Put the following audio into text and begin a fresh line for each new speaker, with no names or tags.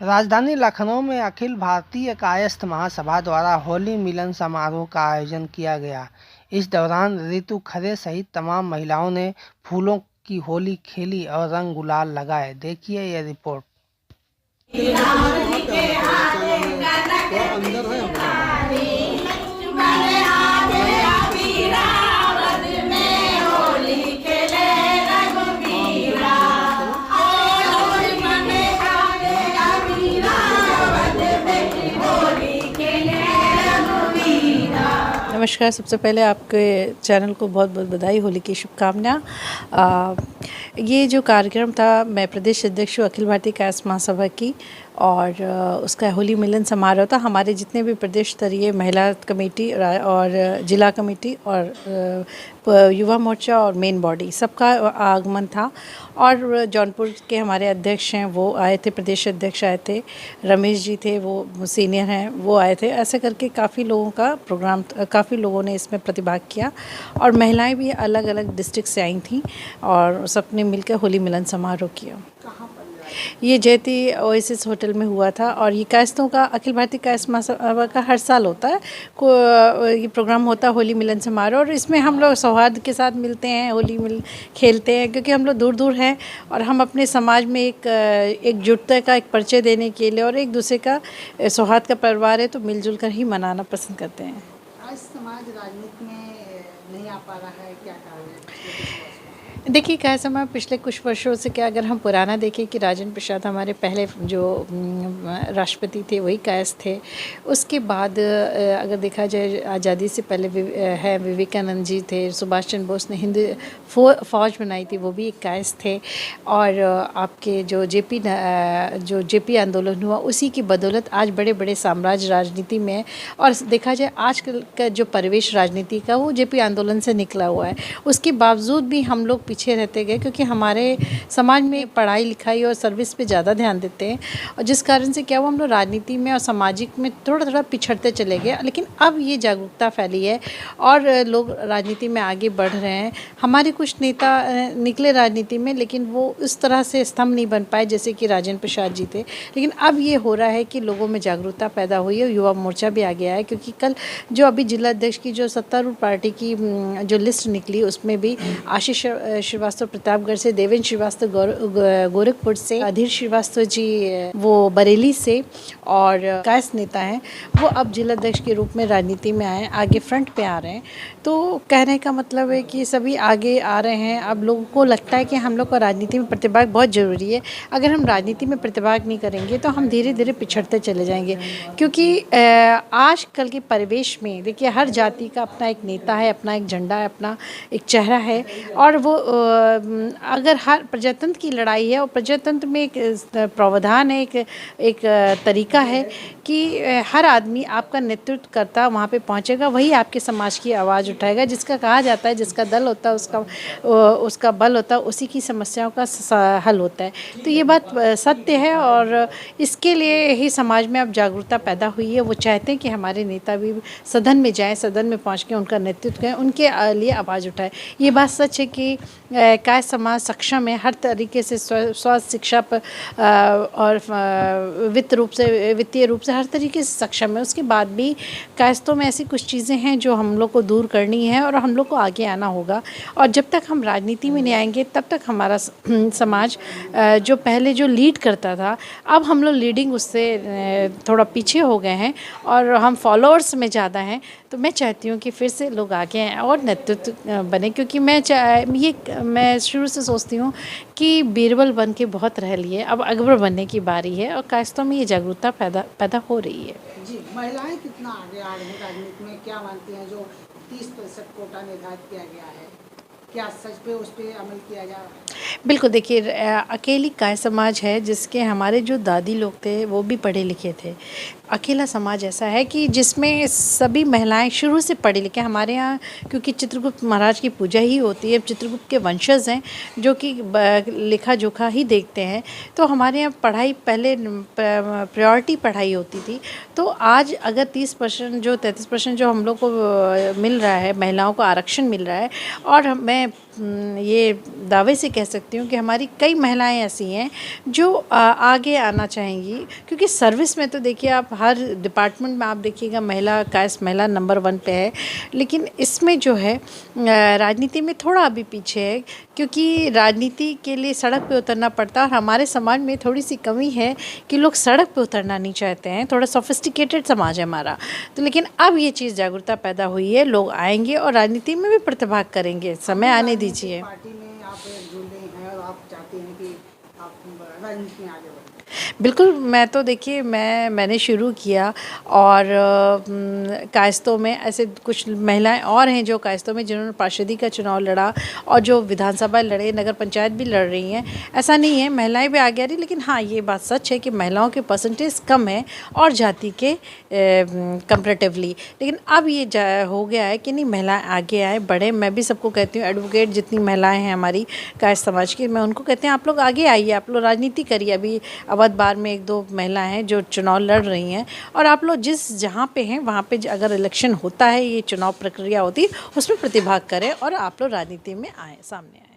राजधानी लखनऊ में अखिल भारतीय कायस्थ महासभा द्वारा होली मिलन समारोह का आयोजन किया गया। इस दौरान रितु खरे सहित तमाम महिलाओं ने फूलों की होली खेली और रंग गुलाल लगाए। देखिए यह रिपोर्ट।
नमस्कार। सबसे पहले आपके चैनल को बहुत बहुत बधाई, होली की शुभकामनाएं। ये जो कार्यक्रम था, मैं प्रदेश अध्यक्ष हूँ अखिल भारतीय कायस्थ महासभा की, और उसका होली मिलन समारोह था। हमारे जितने भी प्रदेश स्तरीय महिला कमेटी और जिला कमेटी और युवा मोर्चा और मेन बॉडी सबका आगमन था। और जौनपुर के हमारे अध्यक्ष हैं वो आए थे, प्रदेश अध्यक्ष आए थे, रमेश जी थे, वो सीनियर हैं, वो आए थे। ऐसे करके काफ़ी लोगों का प्रोग्राम, काफ़ी लोगों ने इसमें प्रतिभाग किया और महिलाएं भी अलग अलग डिस्ट्रिक्ट से आई थीं और सबने मिलकर होली मिलन समारोह किया। ये जयती ओएसिस होटल में हुआ था और ये कायस्थों का, अखिल भारतीय कायस्थ महासभा का हर साल होता है ये प्रोग्राम होता है, होली मिलन समारोह। और इसमें हम लोग सौहार्द के साथ मिलते हैं, होली खेलते हैं, क्योंकि हम लोग दूर दूर हैं और हम अपने समाज में एकजुटता का एक परिचय देने के लिए और एक दूसरे का सौहार्द का परिवार है तो मिलजुल कर ही मनाना पसंद करते हैं।
आज समाज राजनीति में नहीं आ पा रहा है, क्या कारण है?
देखिए, क्या समय पिछले कुछ वर्षों से, क्या अगर हम पुराना देखें कि राजेंद्र प्रसाद हमारे पहले जो राष्ट्रपति थे वही कायस्थ थे। उसके बाद अगर देखा जाए, आज़ादी से पहले है विवेकानंद जी थे, सुभाष चंद्र बोस ने हिंद फौज बनाई थी, वो भी एक कायस्थ थे। और आपके जो जेपी आंदोलन हुआ, उसी की बदौलत आज बड़े बड़े साम्राज्य राजनीति में है। और देखा जाए आजकल का जो परिवेश राजनीति का, वो जेपी आंदोलन से निकला हुआ है। उसके बावजूद भी हम लोग पीछे रहते गए, क्योंकि हमारे समाज में पढ़ाई लिखाई और सर्विस पे ज़्यादा ध्यान देते हैं, और जिस कारण से क्या हुआ, हम लोग राजनीति में और सामाजिक में थोड़ा थोड़ा पिछड़ते चले गए। लेकिन अब ये जागरूकता फैली है और लोग राजनीति में आगे बढ़ रहे हैं। हमारे कुछ नेता निकले राजनीति में, लेकिन वो इस तरह से स्तंभ नहीं बन पाए जैसे कि राजेंद्र प्रसाद जी थे। लेकिन अब ये हो रहा है कि लोगों में जागरूकता पैदा हुई है, युवा मोर्चा भी आ गया है। क्योंकि कल जो अभी जिला अध्यक्ष की जो सत्तारूढ़ पार्टी की जो लिस्ट निकली, उसमें भी आशीष श्रीवास्तव प्रतापगढ़ से, देवेंद्र श्रीवास्तव गोरखपुर से, अधीर श्रीवास्तव जी वो बरेली से और कायस्थ नेता हैं, वो अब जिला अध्यक्ष के रूप में राजनीति में आए, आगे फ्रंट पे आ रहे हैं। तो कहने का मतलब है कि सभी आगे आ रहे हैं। अब लोगों को लगता है कि हम लोग को राजनीति में प्रतिभाग बहुत ज़रूरी है। अगर हम राजनीति में प्रतिभाग नहीं करेंगे तो हम धीरे धीरे पिछड़ते चले जाएंगे। क्योंकि आज कल के परिवेश में देखिए, हर जाति का अपना एक नेता है, अपना एक झंडा है, अपना एक चेहरा है। और वो अगर हर प्रजातंत्र की लड़ाई है, और प्रजातंत्र में एक प्रावधान है, एक तरीका है कि हर आदमी आपका नेतृत्व करता वहाँ पे पहुँचेगा, वही आपके समाज की आवाज़ उठाएगा। जिसका कहा जाता है, जिसका दल होता है उसका बल होता है, उसी की समस्याओं का हल होता है। तो ये बात सत्य है और इसके लिए ही समाज में अब जागरूकता पैदा हुई है। वो चाहते हैं कि हमारे नेता भी सदन में जाएं, सदन में पहुँच के उनका नेतृत्व करें, उनके लिए आवाज़ उठाएं। ये बात सच है कि कायस्थ समाज सक्षम है हर तरीके से, स्वास्थ्य, शिक्षा और वित्तीय रूप से हर तरीके से सक्षम है। उसके बाद भी कायस्थों में ऐसी कुछ चीज़ें हैं जो हम लोग को दूर करनी है और हम लोग को आगे आना होगा। और जब तक हम राजनीति में नहीं आएंगे, तब तक हमारा समाज जो पहले जो लीड करता था, अब हम लोग लीडिंग उससे थोड़ा पीछे हो गए हैं और हम फॉलोअर्स में ज़्यादा हैं। तो मैं चाहती हूँ कि फिर से लोग आगे आएँ और नेतृत्व बने। क्योंकि मैं शुरू से सोचती हूँ कि बीरबल बन के बहुत रह लिए, अब अकबर बनने की बारी है। और कायस्थों में ये जागरूकता पैदा हो रही है।
जी, महिलाएं कितना आगे आ रही हैं राजनीति में, क्या मानती हैं? जो 30% कोटा निर्धारित किया गया है, क्या सच पे उस पर अमल किया जा रहा है?
बिल्कुल। देखिए, अकेली काय समाज है जिसके हमारे जो दादी लोग थे वो भी पढ़े लिखे थे। अकेला समाज ऐसा है कि जिसमें सभी महिलाएं शुरू से पढ़ी लिखे। हमारे यहाँ क्योंकि चित्रगुप्त महाराज की पूजा ही होती है, चित्रगुप्त के वंशज हैं जो कि लेखा जोखा ही देखते हैं, तो हमारे यहाँ पढ़ाई पहले प्रायोरिटी पढ़ाई होती थी। तो आज अगर 33% जो हम लोग को मिल रहा है, महिलाओं को आरक्षण मिल रहा है, और मैं ये दावे से कह सकती हूँ कि हमारी कई महिलाएं ऐसी हैं जो आगे आना चाहेंगी, क्योंकि सर्विस में तो देखिए आप हर डिपार्टमेंट में आप देखिएगा महिला नंबर 1 पे है, लेकिन इसमें जो है राजनीति में थोड़ा अभी पीछे है, क्योंकि राजनीति के लिए सड़क पे उतरना पड़ता है और हमारे समाज में थोड़ी सी कमी है कि लोग सड़क पे उतरना नहीं चाहते हैं, थोड़ा सोफिस्टिकेटेड समाज है हमारा। तो लेकिन अब ये चीज़ जागरूकता पैदा हुई है, लोग आएंगे और राजनीति में भी प्रतिभाग करेंगे, समय आने दीजिए।
पार्टी में आप जुड़ गई हैं और आप चाहती हैं कि आप राजनीति में आगे बढ़ें।
बिल्कुल, मैं तो देखिए मैंने शुरू किया और कायस्थों में ऐसे कुछ महिलाएं और हैं जो कायस्थों में जिन्होंने पार्षदी का चुनाव लड़ा और जो विधानसभा लड़े, नगर पंचायत भी लड़ रही हैं। ऐसा नहीं है महिलाएं भी आगे आ रही, लेकिन हाँ ये बात सच है कि महिलाओं के परसेंटेज कम है और जाति के कंपैरेटिवली, लेकिन अब ये हो गया है कि नहीं, महिलाएं आगे आए बढ़े। मैं भी सबको कहती हूँ, एडवोकेट जितनी महिलाएं हैं हमारी कायस्थ समाज की, मैं उनको कहती हूँ आप लोग आगे आइए, आप लोग राजनीति करिए। अभी अवध बार में 1-2 महिलाएं हैं जो चुनाव लड़ रही हैं, और आप लोग जहाँ पे हैं वहाँ पे अगर इलेक्शन होता है, ये चुनाव प्रक्रिया होती है, उसमें प्रतिभाग करें और आप लोग राजनीति में आए, सामने आए।